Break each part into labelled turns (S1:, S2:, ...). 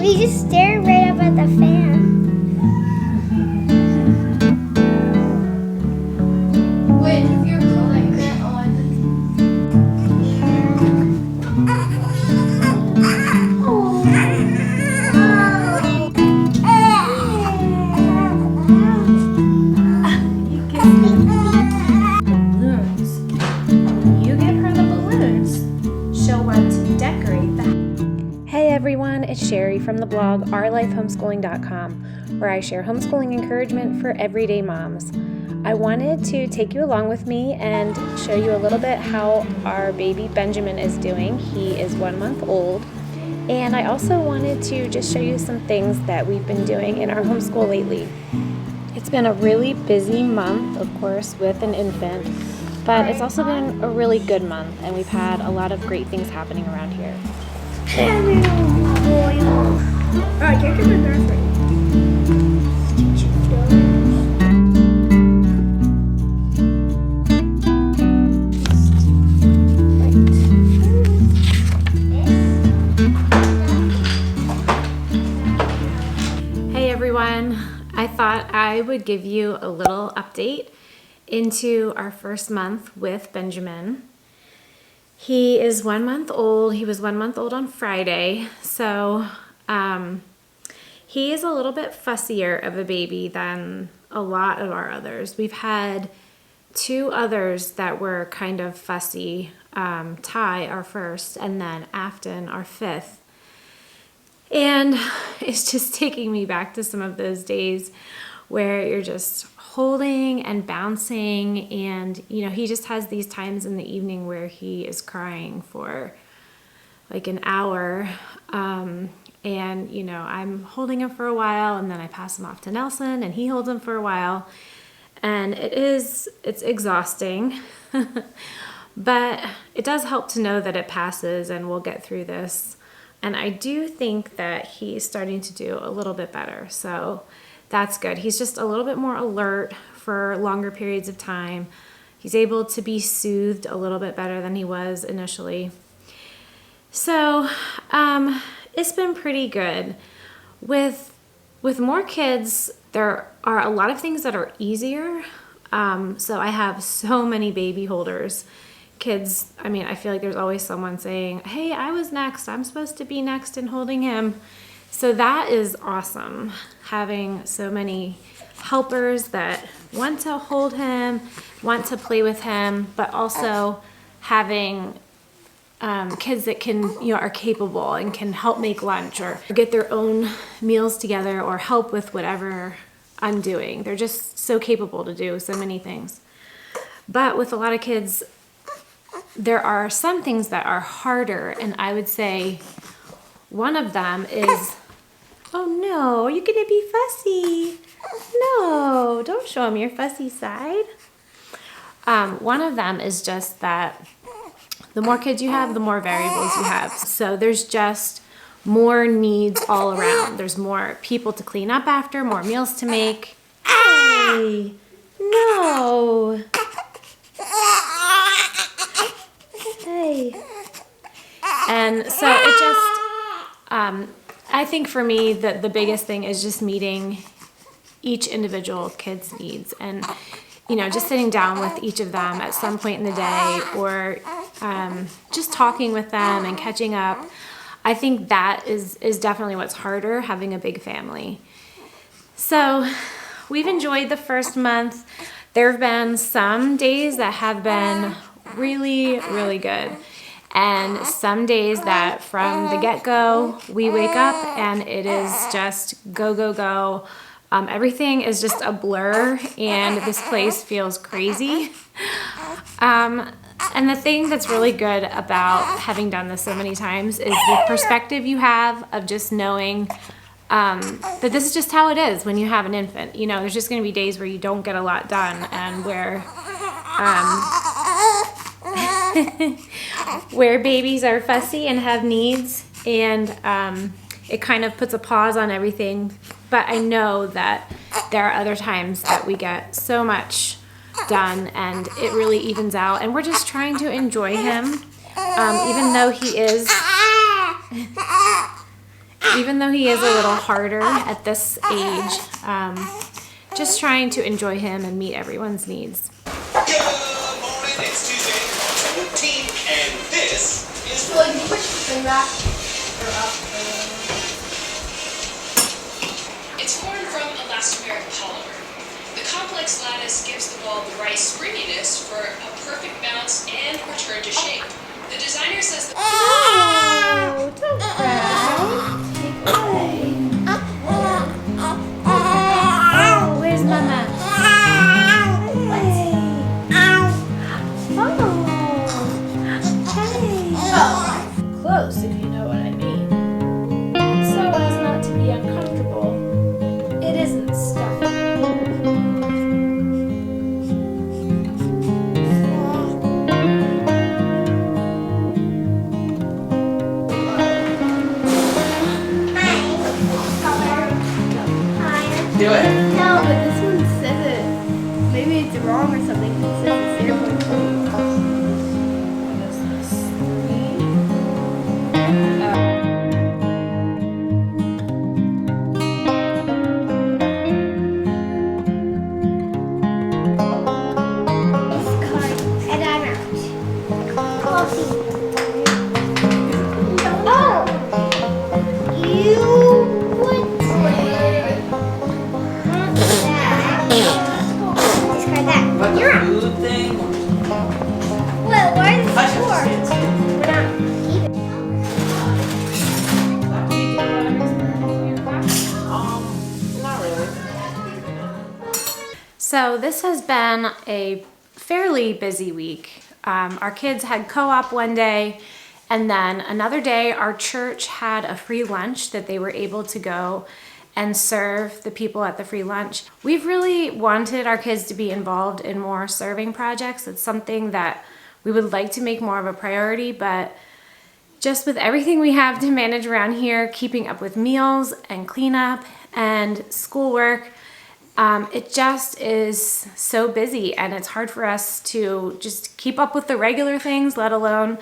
S1: He just stared right up at the fan.
S2: Wait, is your blanket on?
S3: Balloons. You give her the balloons. She'll want to decorate the. Hey everyone, it's Sherry from the blog OurLifeHomeschooling.com, where I share homeschooling encouragement for everyday moms. I wanted to take you along with me and show you a little bit how our baby Benjamin is doing. He is 1 month old. And I also wanted to just show you some things that we've been doing in our homeschool lately. It's been a really busy month, of course, with an infant, but it's also been a really good month, and we've had a lot of great things happening around here.
S1: Alright, here comes the nursery.
S3: Hey everyone, I thought I would give you a little update into our first month with Benjamin. He is 1 month old. He was 1 month old on Friday, so he is a little bit fussier of a baby than a lot of our others. We've had 2 others that were kind of fussy, Ty, our first, and then Afton, our 5th. And it's just taking me back to some of those days where you're just holding and bouncing, and you know, he just has these times in the evening where he is crying for like an hour, and you know, I'm holding him for a while and then I pass him off to Nelson and he holds him for a while, and it's exhausting. But it does help to know that it passes and we'll get through this. And I do think that he's starting to do a little bit better, so that's good. He's just a little bit more alert for longer periods of time. He's able to be soothed a little bit better than he was initially. So it's been pretty good. With more kids, there are a lot of things that are easier. So I have so many baby holders. Kids, I mean, I feel like there's always someone saying, hey, I was next. I'm supposed to be next and holding him. So that is awesome, having so many helpers that want to hold him, want to play with him, but also having kids that can, you know, are capable and can help make lunch or get their own meals together or help with whatever I'm doing. They're just so capable to do so many things. But with a lot of kids, there are some things that are harder, and I would say one of them is, oh no, are you gonna be fussy? No, don't show them your fussy side. One of them is just that the more kids you have, the more variables you have. So there's just more needs all around. There's more people to clean up after, more meals to make. Hey, no. Hey. And so it just, I think for me, the biggest thing is just meeting each individual kid's needs, and you know, just sitting down with each of them at some point in the day, or just talking with them and catching up. I think that is definitely what's harder, having a big family. So we've enjoyed the first month. There have been some days that have been really, really good. And some days that from the get-go, we wake up and it is just go, go, go. Everything is just a blur and this place feels crazy. And the thing that's really good about having done this so many times is the perspective you have of just knowing that this is just how it is when you have an infant. You know, there's just going to be days where you don't get a lot done, and where where babies are fussy and have needs, and it kind of puts a pause on everything. But I know that there are other times that we get so much done and it really evens out, and we're just trying to enjoy him, even though he is even though he is a little harder at this age, just trying to enjoy him and meet everyone's needs.
S4: Good morning, it's Tuesday, March 17th, and this is
S2: Well, you push the thing back or up.
S5: It's formed from elastomeric polymer. The complex lattice gives the ball the right springiness for a perfect bounce and return to shape. The designer says
S3: Oh, don't cry. Oh, where's Mama? Oh, close if you know what I mean. So as not to be uncomfortable, it isn't stuffy.
S6: Do it.
S1: No, but this one says it. Maybe it's wrong or something. It says it's 0.2.
S3: What is this? 3?
S1: And I'm out. Coffee. Oh! You would discard that.
S6: What, the
S1: You're out.
S6: food thing?
S1: Well, where's the
S6: I should
S1: score?
S6: have said
S1: We're not even.
S6: Not really.
S3: So this has been a fairly busy week. Our kids had co-op one day, and then another day our church had a free lunch that they were able to go and serve the people at the free lunch. We've really wanted our kids to be involved in more serving projects. It's something that we would like to make more of a priority, but just with everything we have to manage around here, keeping up with meals and cleanup and schoolwork, it just is so busy, and it's hard for us to just keep up with the regular things, let alone,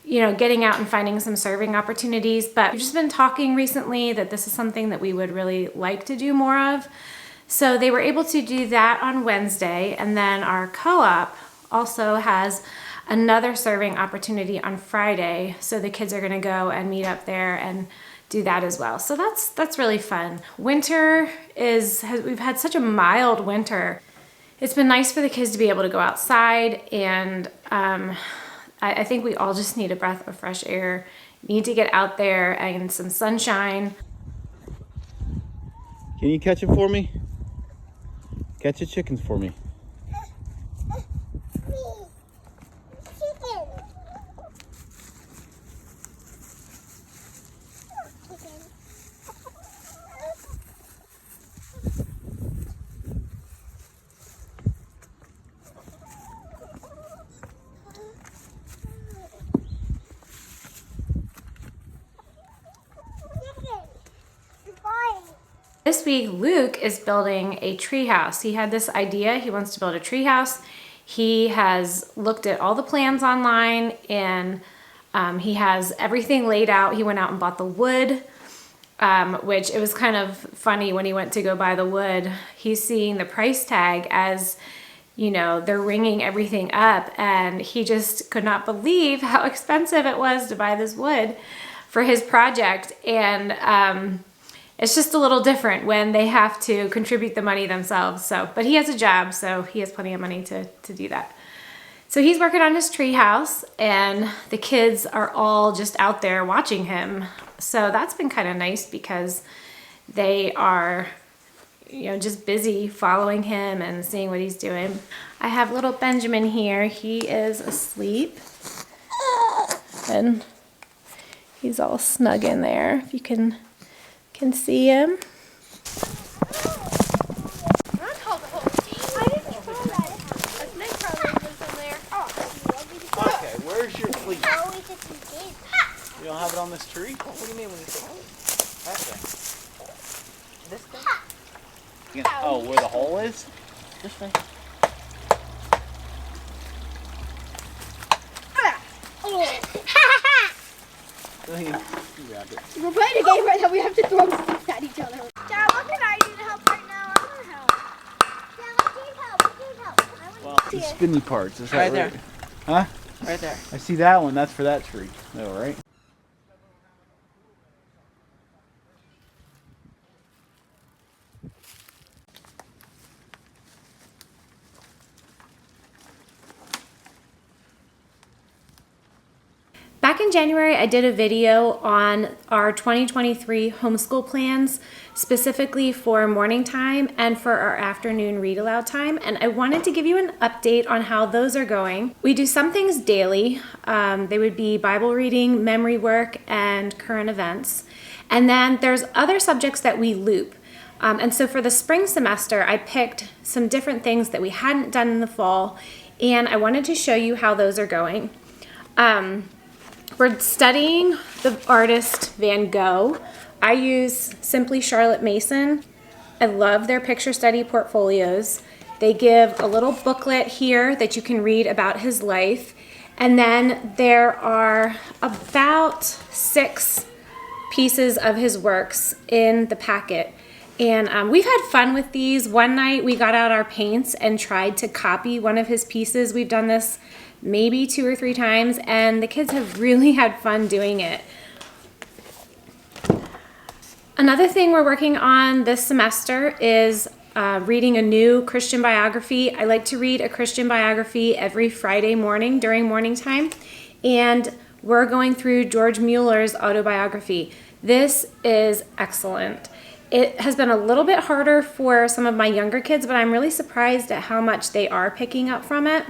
S3: getting out and finding some serving opportunities. But we've just been talking recently that this is something that we would really like to do more of. So they were able to do that on Wednesday, and then our co-op also has another serving opportunity on Friday. So the kids are gonna go and meet up there and do that as well. So that's really fun. Winter we've had such a mild winter. It's been nice for the kids to be able to go outside, and I think we all just need a breath of fresh air, need to get out there and some sunshine.
S7: Can you catch it for me? Catch the chickens for me.
S3: This week, Luke is building a tree house. He had this idea. He wants to build a tree house. He has looked at all the plans online, and he has everything laid out. He went out and bought the wood, which it was kind of funny when he went to go buy the wood. He's seeing the price tag as, they're ringing everything up, and he just could not believe how expensive it was to buy this wood for his project. And it's just a little different when they have to contribute the money themselves. But he has a job, so he has plenty of money to do that. So he's working on his tree house, and the kids are all just out there watching him. So that's been kind of nice because they are, just busy following him and seeing what he's doing. I have little Benjamin here. He is asleep, and he's all snug in there. If you can see him.
S7: Okay, where's your fleece? You don't have it on this tree?
S6: What do you mean when you say
S7: That thing.
S6: this thing?
S7: Oh, where the hole is?
S6: This thing?
S7: I think You grabbed it.
S1: We're playing a game right now. We have to throw stuff at each other. Dad, what can I do to help right now? I want to help. Dad, what can you help? What can you help? I want
S7: Well,
S1: to
S7: the
S1: see it.
S7: spinny parts. Is that
S6: Right there.
S7: Huh?
S6: Right there.
S7: I see that one. That's for that tree. No, right?
S3: Back in January, I did a video on our 2023 homeschool plans, specifically for morning time and for our afternoon read aloud time. And I wanted to give you an update on how those are going. We do some things daily. They would be Bible reading, memory work, and current events. And then there's other subjects that we loop. And so for the spring semester, I picked some different things that we hadn't done in the fall, and I wanted to show you how those are going. We're studying the artist Van Gogh. I use Simply Charlotte Mason. I love their picture study portfolios. They give a little booklet here that you can read about his life. And then there are about 6 pieces of his works in the packet. And we've had fun with these. One night we got out our paints and tried to copy one of his pieces. We've done this maybe 2 or 3 times, and the kids have really had fun doing it. Another thing we're working on this semester is reading a new Christian biography. I like to read a Christian biography every Friday morning during morning time, and we're going through George Mueller's autobiography. This is excellent. It has been a little bit harder for some of my younger kids, but I'm really surprised at how much they are picking up from it.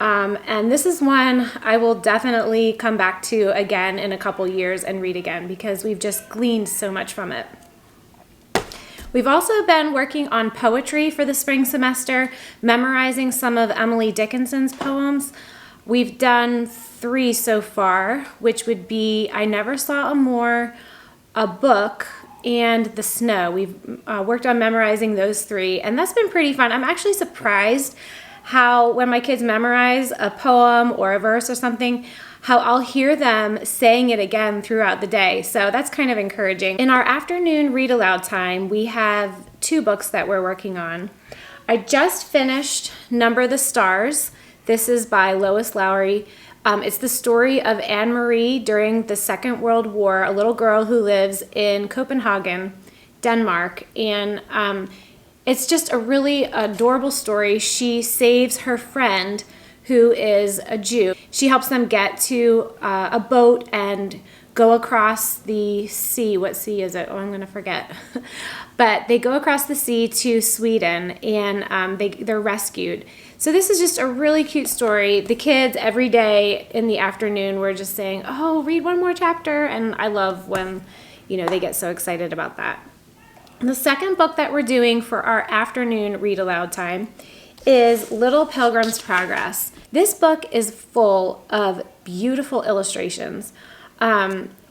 S3: And this is one I will definitely come back to again in a couple years and read again because we've just gleaned so much from it. We've also been working on poetry for the spring semester, memorizing some of Emily Dickinson's poems. We've done 3 so far, which would be I Never Saw a Moor, A Book, and The Snow. We've worked on memorizing those 3, and that's been pretty fun. I'm actually surprised how when my kids memorize a poem or a verse or something, how I'll hear them saying it again throughout the day. So that's kind of encouraging. In our afternoon read aloud time, we have 2 books that we're working on. I just finished Number the Stars. This is by Lois Lowry. It's the story of Anne Marie during the Second World War, a little girl who lives in Copenhagen, Denmark, and it's just a really adorable story. She saves her friend who is a Jew. She helps them get to a boat and go across the sea. What sea is it? Oh, I'm going to forget. But they go across the sea to Sweden, and they're rescued. So this is just a really cute story. The kids every day in the afternoon were just saying, "Oh, read one more chapter," and I love when they get so excited about that. The second book that we're doing for our afternoon read aloud time is Little Pilgrim's Progress. This book is full of beautiful illustrations.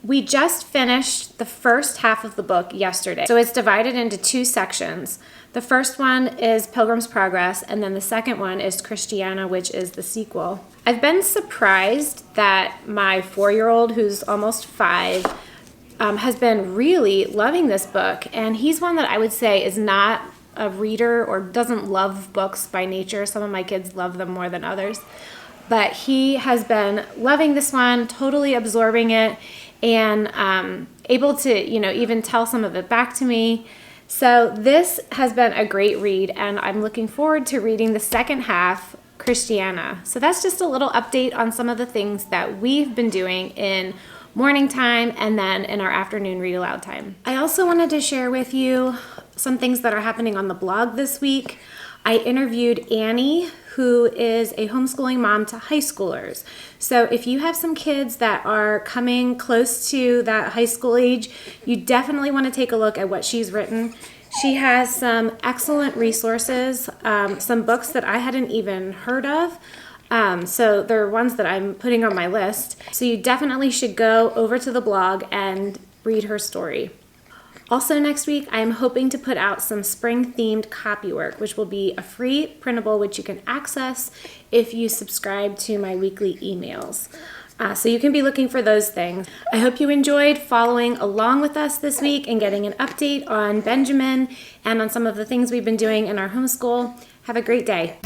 S3: We just finished the first half of the book yesterday. So it's divided into 2 sections. The first one is Pilgrim's Progress, and then the second one is Christiana, which is the sequel. I've been surprised that my 4-year-old, who's almost 5, has been really loving this book, and he's one that I would say is not a reader or doesn't love books by nature. Some of my kids love them more than others, but he has been loving this one, totally absorbing it, and able to even tell some of it back to me. So this has been a great read, and I'm looking forward to reading the second half, Christiana. So that's just a little update on some of the things that we've been doing in morning time and then in our afternoon read aloud time. I also wanted to share with you some things that are happening on the blog this week. I interviewed Annie, who is a homeschooling mom to high schoolers. So if you have some kids that are coming close to that high school age, you definitely want to take a look at what she's written. She has some excellent resources, some books that I hadn't even heard of. So they're ones that I'm putting on my list. So you definitely should go over to the blog and read her story. Also next week, I'm hoping to put out some spring-themed copywork, which will be a free printable which you can access if you subscribe to my weekly emails. So you can be looking for those things. I hope you enjoyed following along with us this week and getting an update on Benjamin and on some of the things we've been doing in our homeschool. Have a great day.